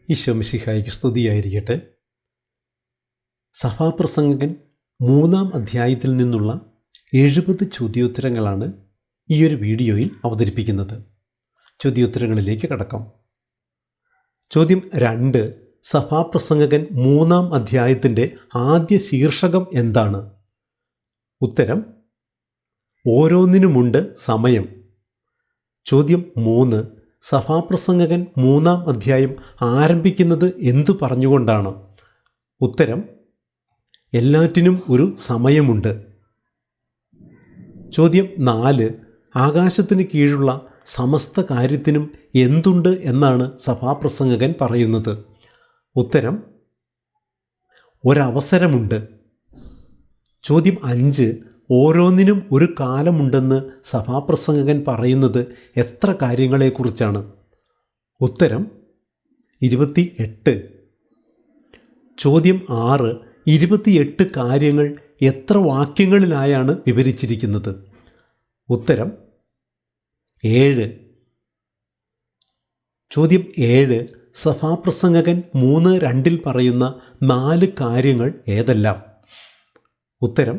ഈശോ മിശിഹായ്ക്ക് സ്തുതിയായിരിക്കട്ടെ. സഭാപ്രസംഗകൻ 3-ാം അധ്യായത്തിൽ നിന്നുള്ള 70 ചോദ്യോത്തരങ്ങളാണ് ഈ ഒരു വീഡിയോയിൽ അവതരിപ്പിക്കുന്നത്. ചോദ്യോത്തരങ്ങളിലേക്ക് കടക്കാം. ചോദ്യം 2. സഭാപ്രസംഗകൻ 3-ാം അധ്യായത്തിൻ്റെ ആദ്യ ശീർഷകം എന്താണ്? ഉത്തരം: ഓരോന്നിനുമുണ്ട് സമയം. ചോദ്യം 3. സഭാപ്രസംഗകൻ 3-ാം അധ്യായം ആരംഭിക്കുന്നത് എന്തു പറഞ്ഞുകൊണ്ടാണ്? ഉത്തരം: എല്ലാറ്റിനും ഒരു സമയമുണ്ട്. ചോദ്യം 4. ആകാശത്തിന് കീഴുള്ള സമസ്ത കാര്യത്തിനും എന്തുണ്ട് എന്നാണ് സഭാപ്രസംഗകൻ പറയുന്നത്? ഉത്തരം: ഒരവസരമുണ്ട്. ചോദ്യം 5. ഓരോന്നിനും ഒരു കാലമുണ്ടെന്ന് സഭാപ്രസംഗകൻ പറയുന്നത് എത്ര കാര്യങ്ങളെക്കുറിച്ചാണ്? ഉത്തരം: 28. ചോദ്യം 6. 28 കാര്യങ്ങൾ എത്ര വാക്യങ്ങളിലായാണ് വിവരിച്ചിരിക്കുന്നത്? ഉത്തരം: 7. ചോദ്യം 7. സഭാപ്രസംഗകൻ 3:2 പറയുന്ന 4 കാര്യങ്ങൾ ഏതെല്ലാം? ഉത്തരം: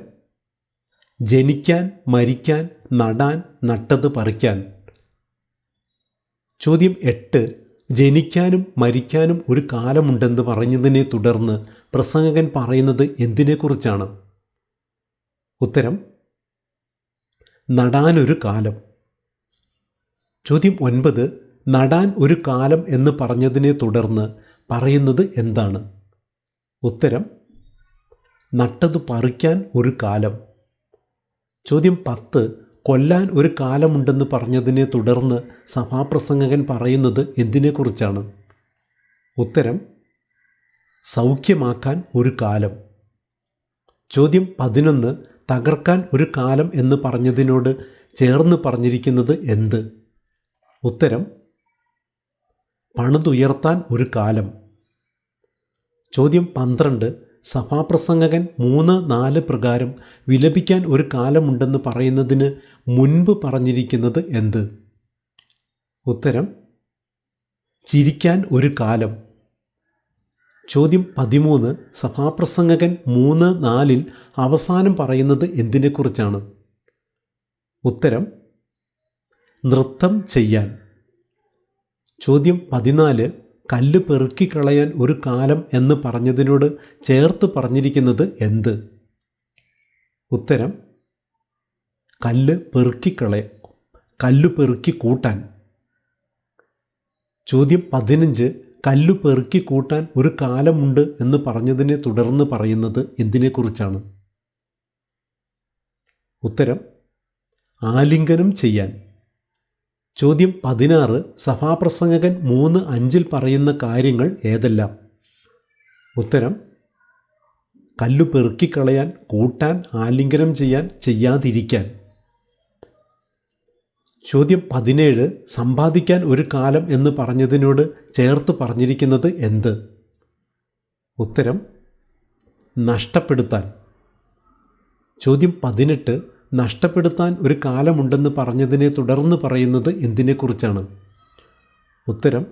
ജനിക്കാൻ, മരിക്കാൻ, നടാൻ, നട്ടത് പറിക്കാൻ. ചോദ്യം 8. ജനിക്കാനും മരിക്കാനും ഒരു കാലമുണ്ടെന്ന് പറഞ്ഞതിനെ തുടർന്ന് പ്രസംഗകൻ പറയുന്നത് എന്തിനെക്കുറിച്ചാണ്? ഉത്തരം: നടാനൊരു കാലം. ചോദ്യം 9. നടാൻ ഒരു കാലം എന്ന് പറഞ്ഞതിനെ തുടർന്ന് പറയുന്നത് എന്താണ്? ഉത്തരം: നട്ടത് പറിക്കാൻ ഒരു കാലം. ചോദ്യം 10. കൊല്ലാൻ ഒരു കാലമുണ്ടെന്ന് പറഞ്ഞതിനെ തുടർന്ന് സഭാപ്രസംഗകൻ പറയുന്നത് എന്തിനെക്കുറിച്ചാണ്? ഉത്തരം: സൗഖ്യമാക്കാൻ ഒരു കാലം. ചോദ്യം 11. തകർക്കാൻ ഒരു കാലം എന്ന് പറഞ്ഞതിനോട് ചേർന്ന് പറഞ്ഞിരിക്കുന്നത് എന്ത്? ഉത്തരം: പണിതുയർത്താൻ ഒരു കാലം. ചോദ്യം 12. സഭാപ്രസംഗകൻ 3-4 പ്രകാരം വിലപിക്കാൻ ഒരു കാലമുണ്ടെന്ന് പറയുന്നതിന് മുൻപ് പറഞ്ഞിരിക്കുന്നത് എന്ത്? ഉത്തരം: ചിരിക്കാൻ ഒരു കാലം. ചോദ്യം 13. സഭാപ്രസംഗകൻ 3:4 അവസാനം പറയുന്നത് എന്തിനെക്കുറിച്ചാണ്? ഉത്തരം: നൃത്തം ചെയ്യാൻ. ചോദ്യം 14. കല്ല് പെറുക്കിക്കളയാൻ ഒരു കാലം എന്ന് പറഞ്ഞതിനോട് ചേർത്ത് പറഞ്ഞിരിക്കുന്നത് എന്ത്? ഉത്തരം: കല്ല് പെറുക്കി കൂട്ടാൻ. ചോദ്യം 15. കല്ല് പെറുക്കി കൂട്ടാൻ ഒരു കാലമുണ്ട് എന്ന് പറഞ്ഞതിനെ തുടർന്ന് പറയുന്നത് എന്തിനെക്കുറിച്ചാണ്? ഉത്തരം: ആലിംഗനം ചെയ്യാൻ. ചോദ്യം 16. സഭാപ്രസംഗകൻ 3:5 പറയുന്ന കാര്യങ്ങൾ ഏതെല്ലാം? ഉത്തരം: കല്ലു പെറുക്കിക്കളയാൻ, കൂട്ടാൻ, ആലിംഗനം ചെയ്യാൻ, ചെയ്യാതിരിക്കാൻ. ചോദ്യം 17. സമ്പാദിക്കാൻ ഒരു കാലം എന്ന് പറഞ്ഞതിനോട് ചേർത്ത് പറഞ്ഞിരിക്കുന്നത് എന്ത്? ഉത്തരം: നഷ്ടപ്പെടുത്താൻ. ചോദ്യം 18. നഷ്ടപ്പെടുത്താൻ ഒരു കാലമുണ്ടെന്ന് പറഞ്ഞതിനെ തുടർന്ന് പറയുന്നത് എന്തിനെക്കുറിച്ചാണ്? ഉത്തരം: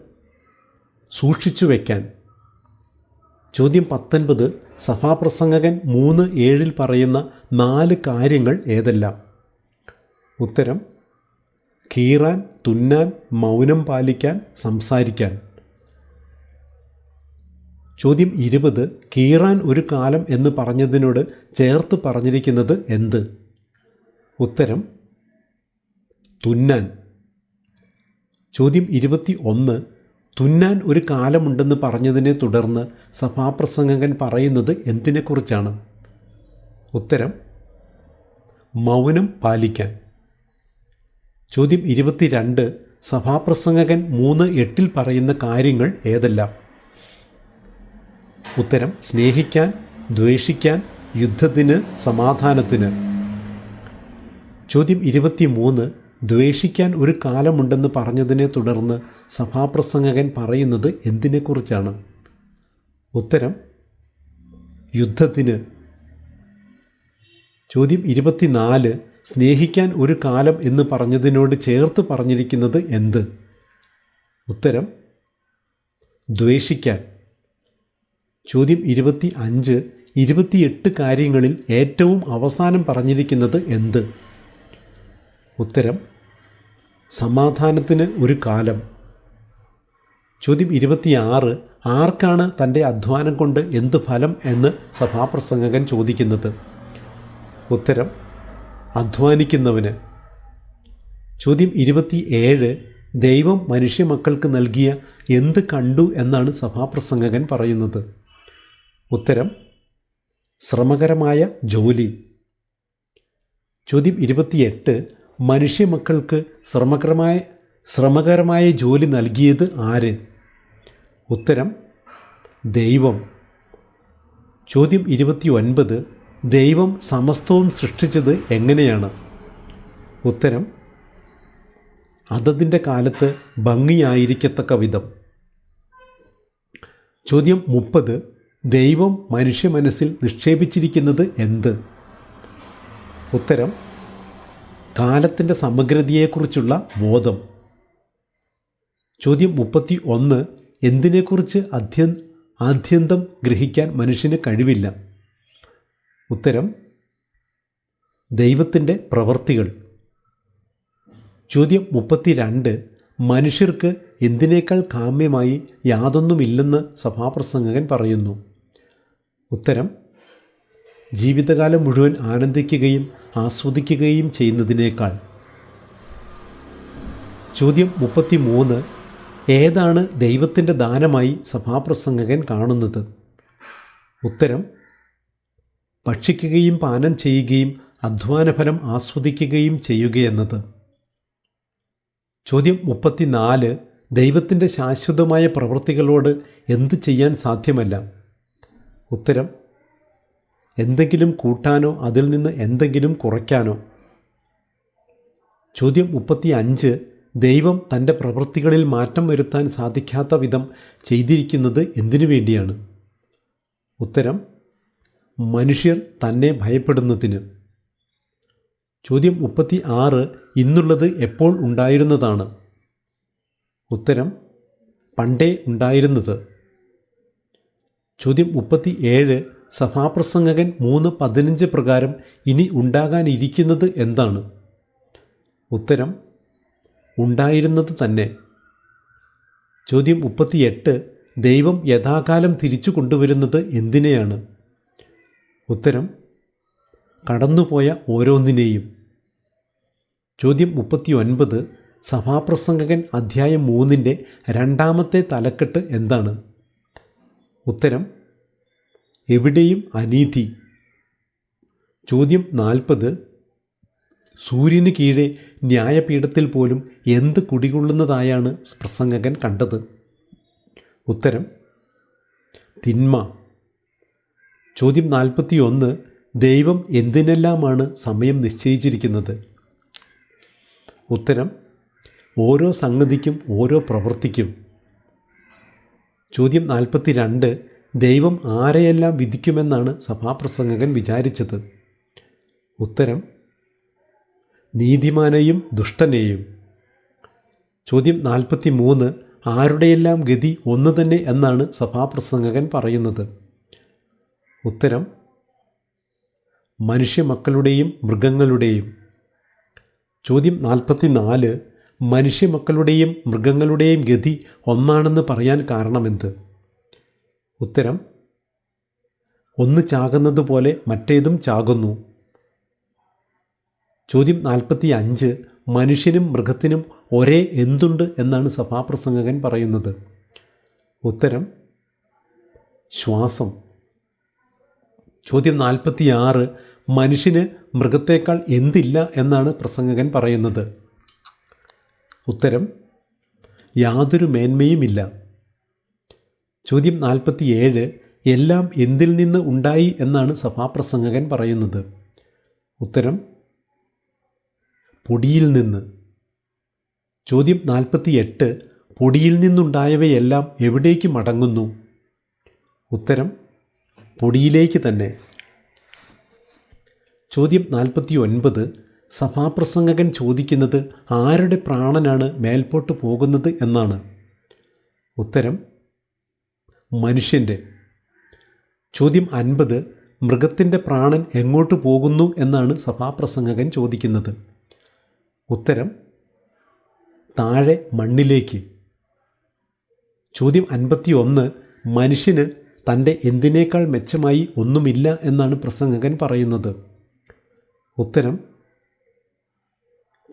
സൂക്ഷിച്ചു വയ്ക്കാൻ. ചോദ്യം 19. സഭാപ്രസംഗകൻ 3:7 പറയുന്ന 4 കാര്യങ്ങൾ ഏതെല്ലാം? ഉത്തരം: കീറാൻ, തുന്നാൻ, മൗനം പാലിക്കാൻ, സംസാരിക്കാൻ. ചോദ്യം 20. കീറാൻ ഒരു കാലം എന്ന് പറഞ്ഞതിനോട് ചേർത്ത് പറഞ്ഞിരിക്കുന്നത് എന്ത്? ഉത്തരം: തുന്നാൻ. ചോദ്യം 21. തുന്നാൻ ഒരു കാലമുണ്ടെന്ന് പറഞ്ഞതിനെ തുടർന്ന് സഭാപ്രസംഗകൻ പറയുന്നത് എന്തിനെക്കുറിച്ചാണ്? ഉത്തരം: മൗനം പാലിക്കാൻ. ചോദ്യം 22. സഭാപ്രസംഗകൻ 3:8 പറയുന്ന കാര്യങ്ങൾ ഏതെല്ലാം? ഉത്തരം: സ്നേഹിക്കാൻ, ദ്വേഷിക്കാൻ, യുദ്ധത്തിന്, സമാധാനത്തിന്. ചോദ്യം 23. ദ്വേഷിക്കാൻ ഒരു കാലമുണ്ടെന്ന് പറഞ്ഞതിനെ തുടർന്ന് സഭാപ്രസംഗകൻ പറയുന്നത് എന്തിനെക്കുറിച്ചാണ്? ഉത്തരം: യുദ്ധത്തിന്. ചോദ്യം 24. സ്നേഹിക്കാൻ ഒരു കാലം എന്ന് പറഞ്ഞതിനോട് ചേർത്ത് പറഞ്ഞിരിക്കുന്നത് എന്ത്? ഉത്തരം: ദ്വേഷിക്കാൻ. ചോദ്യം 25, 28 കാര്യങ്ങളിൽ ഏറ്റവും അവസാനം പറഞ്ഞിരിക്കുന്നത് എന്ത്? ഉത്തരം സമാധാനത്തിന് ഒരു കാലം. ചോദ്യം 26, ആർക്കാണ് തൻ്റെ അധ്വാനം കൊണ്ട് എന്ത് ഫലം എന്ന് സഭാപ്രസംഗകൻ ചോദിക്കുന്നത്? ഉത്തരം അധ്വാനിക്കുന്നവന്. ചോദ്യം 27, ദൈവം മനുഷ്യമക്കൾക്ക് നൽകിയ എന്ത് കണ്ടു എന്നാണ് സഭാപ്രസംഗകൻ പറയുന്നത്? ഉത്തരം ശ്രമകരമായ ജോലി. ചോദ്യം 28, മനുഷ്യമക്കൾക്ക് ശ്രമകരമായ ജോലി നൽകിയത് ആര്? ഉത്തരം ദൈവം. ചോദ്യം 29, ദൈവം സമസ്തവും സൃഷ്ടിച്ചത് എങ്ങനെയാണ്? ഉത്തരം അതതിൻ്റെ കാലത്ത് ഭംഗിയായിരിക്കത്തക്ക വിധം. ചോദ്യം 30, ദൈവം മനുഷ്യ മനസ്സിൽ നിക്ഷേപിച്ചിരിക്കുന്നത് എന്ത്? ഉത്തരം കാലത്തിൻ്റെ സമഗ്രതയെക്കുറിച്ചുള്ള ബോധം. ചോദ്യം 31, എന്തിനെക്കുറിച്ച് ആദ്യന്തം ഗ്രഹിക്കാൻ മനുഷ്യന് കഴിവില്ല? ഉത്തരം ദൈവത്തിൻ്റെ പ്രവൃത്തികൾ. ചോദ്യം 32, മനുഷ്യർക്ക് എന്തിനേക്കാൾ കാമ്യമായി യാതൊന്നുമില്ലെന്ന് സഭാപ്രസംഗകൻ പറയുന്നു? ഉത്തരം ജീവിതകാലം മുഴുവൻ ആനന്ദിക്കുകയും ആസ്വദിക്കുകയും ചെയ്യുന്നതിനേക്കാൾ. ചോദ്യം 33, ഏതാണ് ദൈവത്തിൻ്റെ ദാനമായി സഭാപ്രസംഗകൻ കാണുന്നത്? ഉത്തരം ഭക്ഷിക്കുകയും പാനം ചെയ്യുകയും അധ്വാനഫലം ആസ്വദിക്കുകയും ചെയ്യുകയെന്നത്. ചോദ്യം 34, ദൈവത്തിൻ്റെ ശാശ്വതമായ പ്രവൃത്തികളോട് എന്ത് ചെയ്യാൻ സാധ്യമല്ല? ഉത്തരം എന്തെങ്കിലും കൂട്ടാനോ അതിൽ നിന്ന് എന്തെങ്കിലും കുറയ്ക്കാനോ. ചോദ്യം 35, ദൈവം തൻ്റെ പ്രവൃത്തികളിൽ മാറ്റം വരുത്താൻ സാധിക്കാത്ത വിധം ചെയ്തിരിക്കുന്നത് എന്തിനു വേണ്ടിയാണ്? ഉത്തരം മനുഷ്യർ തന്നെ ഭയപ്പെടുന്നതിന്. ചോദ്യം 36, ഇന്നുള്ളത് എപ്പോൾ ഉണ്ടായിരുന്നതാണ്? ഉത്തരം പണ്ടേ ഉണ്ടായിരുന്നത്. ചോദ്യം 37, സഭാപ്രസംഗകൻ 3:15 പ്രകാരം ഇനി ഉണ്ടാകാനിരിക്കുന്നത് എന്താണ്? ഉത്തരം ഉണ്ടായിരുന്നത് തന്നെ. ചോദ്യം 38, ദൈവം യഥാകാലം തിരിച്ചു കൊണ്ടുവരുന്നത് എന്തിനെയാണ്? ഉത്തരം കടന്നുപോയ ഓരോന്നിനെയും. ചോദ്യം 39, സഭാപ്രസംഗകൻ അധ്യായം 3 രണ്ടാമത്തെ തലക്കെട്ട് എന്താണ്? ഉത്തരം എവിടെയും അനീതി. ചോദ്യം 40, സൂര്യന് കീഴെ ന്യായപീഠത്തിൽ പോലും എന്ത് കുടികൊള്ളുന്നതായാണ് പ്രസംഗകൻ കണ്ടത്? ഉത്തരം തിന്മ. ചോദ്യം 41, ദൈവം എന്തിനെല്ലാമാണ് സമയം നിശ്ചയിച്ചിരിക്കുന്നത്? ഉത്തരം ഓരോ സംഗതിക്കും ഓരോ പ്രവൃത്തിക്കും. ചോദ്യം 42, ദൈവം ആരെയെല്ലാം വിധിക്കുമെന്നാണ് സഭാപ്രസംഗകൻ വിചാരിച്ചത്? ഉത്തരം നീതിമാനെയും ദുഷ്ടനെയും. ചോദ്യം 43, ആരുടെയെല്ലാം ഗതി ഒന്ന് തന്നെ എന്നാണ് സഭാപ്രസംഗകൻ പറയുന്നത്? ഉത്തരം മനുഷ്യമക്കളുടെയും മൃഗങ്ങളുടെയും. ചോദ്യം 44, മനുഷ്യമക്കളുടെയും മൃഗങ്ങളുടെയും ഗതി ഒന്നാണെന്ന് പറയാൻ കാരണമെന്ത്? ഉത്തരം ഒന്ന് ചാകുന്നത് പോലെ മറ്റേതും ചാകുന്നു. ചോദ്യം 45, മനുഷ്യനും മൃഗത്തിനും ഒരേ എന്തുണ്ട് എന്നാണ് സഭാപ്രസംഗകൻ പറയുന്നത്? ഉത്തരം ശ്വാസം. ചോദ്യം 46, മനുഷ്യന് മൃഗത്തേക്കാൾ എന്തില്ല എന്നാണ് പ്രസംഗകൻ പറയുന്നത്? ഉത്തരം യാതൊരു മേന്മയുമില്ല. ചോദ്യം 47, എല്ലാം എന്തിൽ നിന്ന് ഉണ്ടായി എന്നാണ് സഭാപ്രസംഗകൻ പറയുന്നത്? ഉത്തരം പൊടിയിൽ നിന്ന്. ചോദ്യം 48, പൊടിയിൽ നിന്നുണ്ടായവയെല്ലാം എവിടേക്ക് മടങ്ങുന്നു? ഉത്തരം പൊടിയിലേക്ക് തന്നെ. ചോദ്യം 49, സഭാപ്രസംഗകൻ ചോദിക്കുന്നത് ആരുടെ പ്രാണനാണ് മേൽപോട്ട് പോകുന്നത് എന്നാണ്? ഉത്തരം മനുഷ്യൻ്റെ. ചോദ്യം 50, മൃഗത്തിൻ്റെ പ്രാണൻ എങ്ങോട്ട് പോകുന്നു എന്നാണ് സഭാപ്രസംഗകൻ ചോദിക്കുന്നത്. ഉത്തരം താഴെ മണ്ണിലേക്ക്. ചോദ്യം 51, മനുഷ്യന് തൻ്റെ എന്തിനേക്കാൾ മെച്ചമായി ഒന്നുമില്ല എന്നാണ് പ്രസംഗകൻ പറയുന്നത്. ഉത്തരം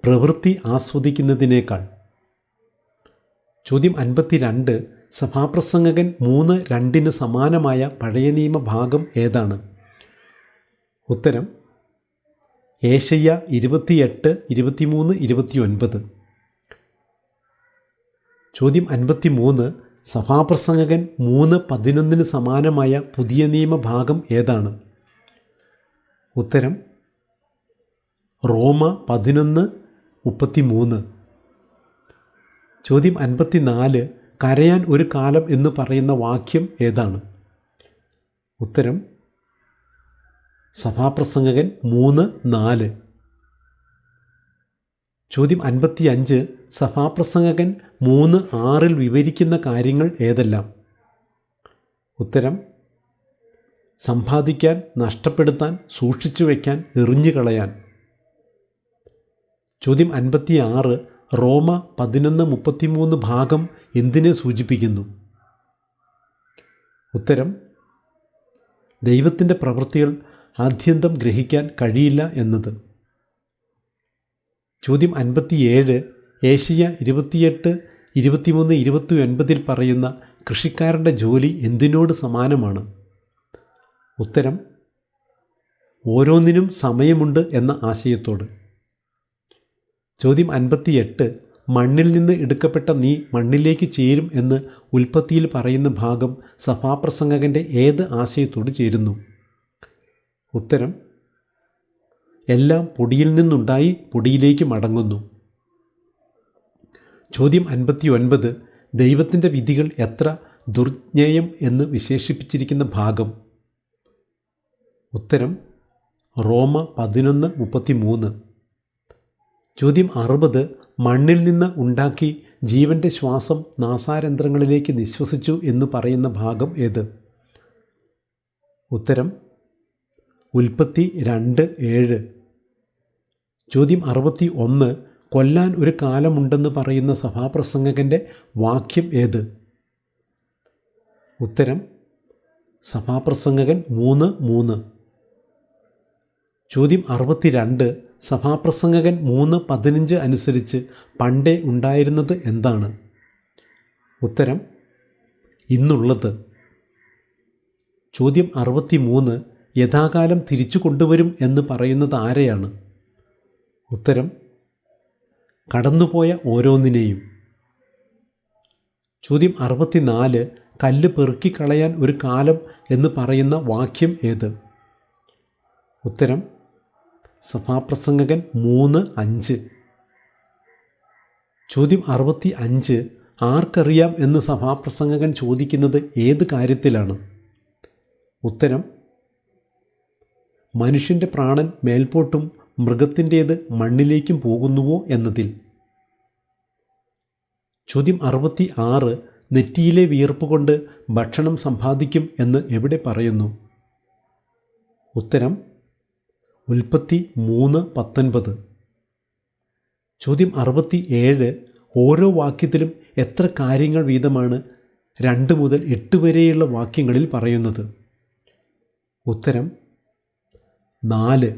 പ്രവൃത്തി ആസ്വദിക്കുന്നതിനേക്കാൾ. ചോദ്യം 52, സഭാപ്രസംഗകൻ 3:2 സമാനമായ പഴയ നിയമ ഭാഗം ഏതാണ്? ഉത്തരം യേശയ്യ 28, 23, 29. ചോദ്യം 53, സഭാപ്രസംഗകൻ 3:11 സമാനമായ പുതിയ നിയമ ഭാഗം ഏതാണ്? ഉത്തരം റോമ 11:33. ചോദ്യം 54, കരയാൻ ഒരു കാലം എന്ന് പറയുന്ന വാക്യം ഏതാണ്? ഉത്തരം സഭാപ്രസംഗകൻ 3:4. ചോദ്യം 55, സഭാപ്രസംഗകൻ 3:6 വിവരിക്കുന്ന കാര്യങ്ങൾ ഏതെല്ലാം? ഉത്തരം സമ്പാദിക്കാൻ, നഷ്ടപ്പെടുത്താൻ, സൂക്ഷിച്ചു വയ്ക്കാൻ, എറിഞ്ഞു കളയാൻ. ചോദ്യം 56, റോമ 11:33 ഭാഗം എന്തിനെ സൂചിപ്പിക്കുന്നു? ഉത്തരം ദൈവത്തിൻ്റെ പ്രവൃത്തികൾ ആദ്യന്തം ഗ്രഹിക്കാൻ കഴിയില്ല എന്നത്. ചോദ്യം 57, യേശയ്യ 28, 23, 29 പറയുന്ന കൃഷിക്കാരൻ്റെ ജോലി എന്തിനോട് സമാനമാണ്? ഉത്തരം ഓരോന്നിനും സമയമുണ്ട് എന്ന ആശയത്തോട്. ചോദ്യം 58, മണ്ണിൽ നിന്ന് എടുക്കപ്പെട്ട നീ മണ്ണിലേക്ക് ചേരും എന്ന് ഉൽപ്പത്തിയിൽ പറയുന്ന ഭാഗം സഭാപ്രസംഗകൻ്റെ ഏത് ആശയത്തോട് ചേരുന്നു? ഉത്തരം എല്ലാം പൊടിയിൽ നിന്നുണ്ടായി പൊടിയിലേക്ക് മടങ്ങുന്നു. ചോദ്യം 59, ദൈവത്തിൻ്റെ വിധികൾ എത്ര ദുർജ്ഞേയം എന്ന് വിശേഷിപ്പിച്ചിരിക്കുന്ന ഭാഗം? ഉത്തരം റോമ 11:33. ചോദ്യം 60, മണ്ണിൽ നിന്ന് ഉണ്ടാക്കി ജീവൻ്റെ ശ്വാസം നാസാരന്ധ്രങ്ങളിലേക്ക് നിശ്വസിച്ചു എന്ന് പറയുന്ന ഭാഗം ഏത്? ഉത്തരം ഉൽപ്പത്തി 2:7. ചോദ്യം 61, കൊല്ലാൻ ഒരു കാലമുണ്ടെന്ന് പറയുന്ന സഭാപ്രസംഗകൻ്റെ വാക്യം ഏത്? ഉത്തരം സഭാപ്രസംഗകൻ 3:3. ചോദ്യം 62, സഭാപ്രസംഗകൻ 3:15 അനുസരിച്ച് പണ്ടേ ഉണ്ടായിരുന്നത് എന്താണ്? ഉത്തരം ഇന്നുള്ളത്. ചോദ്യം 63, യഥാകാലം തിരിച്ചു കൊണ്ടുവരും എന്ന് പറയുന്നത് ആരെയാണ്? ഉത്തരം കടന്നുപോയ ഓരോന്നിനെയും. ചോദ്യം 64, കല്ല് പെറുക്കിക്കളയാൻ ഒരു കാലം എന്ന് പറയുന്ന വാക്യം ഏത്? ഉത്തരം സഭാപ്രസംഗകൻ 3:5. ചോദ്യം 65, ആർക്കറിയാം എന്ന് സഭാപ്രസംഗകൻ ചോദിക്കുന്നത് ഏത് കാര്യത്തിലാണ്? ഉത്തരം മനുഷ്യൻ്റെ പ്രാണൻ മേൽപോട്ടും മൃഗത്തിൻ്റേത് മണ്ണിലേക്കും പോകുന്നുവോ എന്നതിൽ. ചോദ്യം 66, നെറ്റിയിലെ വിയർപ്പ് കൊണ്ട് ഭക്ഷണം സമ്പാദിക്കും എന്ന് എവിടെ പറയുന്നു? ഉത്തരം ഉൽപ്പത്തി 3:19. ചോദ്യം 67, ഓരോ വാക്യത്തിലും എത്ര കാര്യങ്ങൾ വീതമാണ് 2 മുതൽ 8 വരെയുള്ള വാക്യങ്ങളിൽ പറയുന്നത്? ഉത്തരം 4.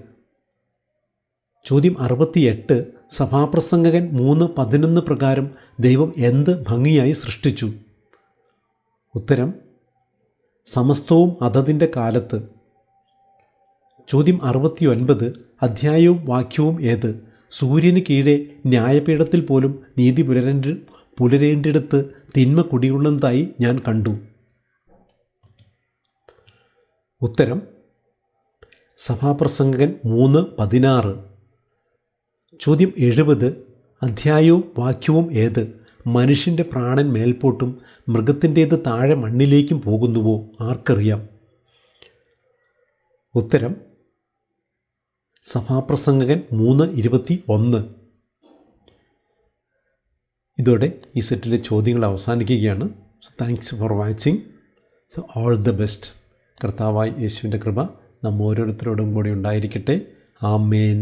ചോദ്യം 68, സഭാപ്രസംഗകൻ 3:11 പ്രകാരം ദൈവം എന്ത് ഭംഗിയായി സൃഷ്ടിച്ചു? ഉത്തരം സമസ്തവും അതതിൻ്റെ കാലത്ത്. ചോദ്യം 69, അധ്യായവും വാക്യവും ഏത്? സൂര്യന് കീഴെ ന്യായപീഠത്തിൽ പോലും നീതി പുലരേണ്ടിടത്ത് തിന്മ കുടികൊള്ളുന്നതായി ഞാൻ കണ്ടു. ഉത്തരം സഭാപ്രസംഗകൻ 3:16. ചോദ്യം 70, അധ്യായവും വാക്യവും ഏത്? മനുഷ്യൻ്റെ പ്രാണൻ മേൽപോട്ടും മൃഗത്തിൻ്റേത് താഴെ മണ്ണിലേക്കും പോകുന്നുവോ ആർക്കറിയാം? ഉത്തരം സഭാപ്രസംഗകൻ 3:21. ഇതോടെ ഈ സെറ്റിലെ ചോദ്യങ്ങൾ അവസാനിക്കുകയാണ്. Thanks for watching. So all the best. കർത്താവായ യേശുവിൻ്റെ കൃപ നമ്മ ഓരോരുത്തരോടും കൂടി ഉണ്ടായിരിക്കട്ടെ. ആമേൻ.